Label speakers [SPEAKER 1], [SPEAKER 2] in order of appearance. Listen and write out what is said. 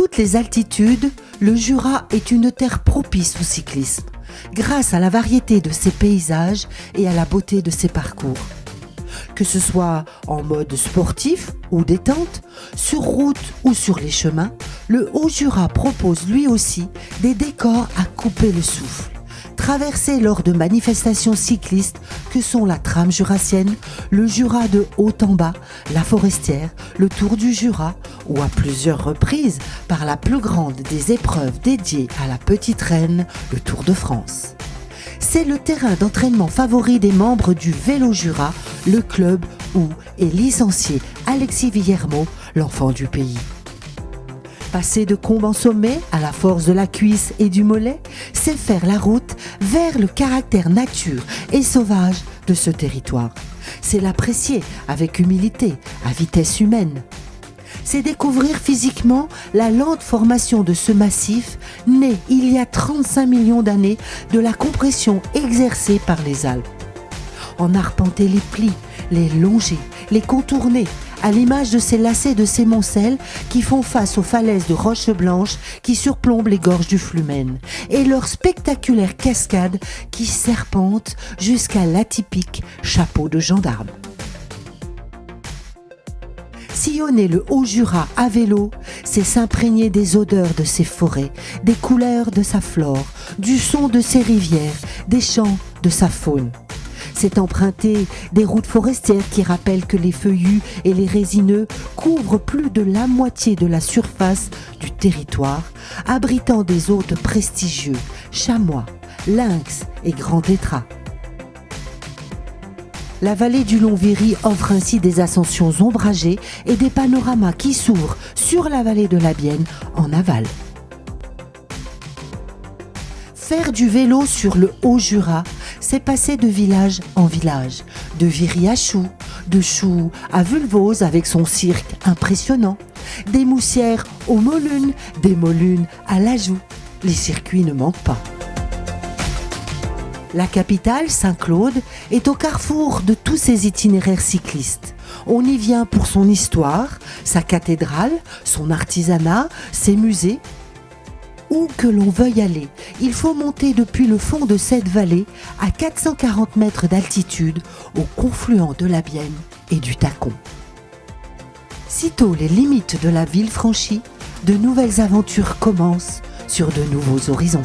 [SPEAKER 1] toutes les altitudes, le Jura est une terre propice au cyclisme, grâce à la variété de ses paysages et à la beauté de ses parcours. Que ce soit en mode sportif ou détente, sur route ou sur les chemins, le Haut-Jura propose lui aussi des décors à couper le souffle. Traversés lors de manifestations cyclistes que sont la trame jurassienne, le Jura de haut en bas, la Forestière, le Tour du Jura ou à plusieurs reprises par la plus grande des épreuves dédiées à la petite reine, le Tour de France. C'est le terrain d'entraînement favori des membres du Vélo Jura, le club où est licencié Alexis Villermo, l'enfant du pays. Passer de Combes en sommet à la force de la cuisse et du mollet, c'est faire la route vers le caractère nature et sauvage de ce territoire. C'est l'apprécier avec humilité, à vitesse humaine. C'est découvrir physiquement la lente formation de ce massif, né il y a 35 millions d'années de la compression exercée par les Alpes. En arpenter les plis, les longer, les contourner, à l'image de ces lacets de sémoncelles qui font face aux falaises de roches blanches qui surplombent les gorges du Flumen, et leurs spectaculaires cascades qui serpentent jusqu'à l'atypique chapeau de gendarme. Sillonner le Haut-Jura à vélo, c'est s'imprégner des odeurs de ses forêts, des couleurs de sa flore, du son de ses rivières, des chants de sa faune. C'est emprunter des routes forestières qui rappellent que les feuillus et les résineux couvrent plus de la moitié de la surface du territoire, abritant des hôtes prestigieux, chamois, lynx et grands tétras. La vallée du Long-Véry offre ainsi des ascensions ombragées et des panoramas qui s'ouvrent sur la vallée de la Bienne en aval. Faire du vélo sur le Haut-Jura, c'est passer de village en village, de Viry à Choux, de Choux à Vulvose avec son cirque impressionnant, des Moussières aux Molunes, des Molunes à l'Ajoux. Les circuits ne manquent pas. La capitale, Saint-Claude, est au carrefour de tous ces itinéraires cyclistes. On y vient pour son histoire, sa cathédrale, son artisanat, ses musées. Où que l'on veuille aller, il faut monter depuis le fond de cette vallée à 440 mètres d'altitude au confluent de la Bienne et du Tacon. Sitôt les limites de la ville franchies, de nouvelles aventures commencent sur de nouveaux horizons.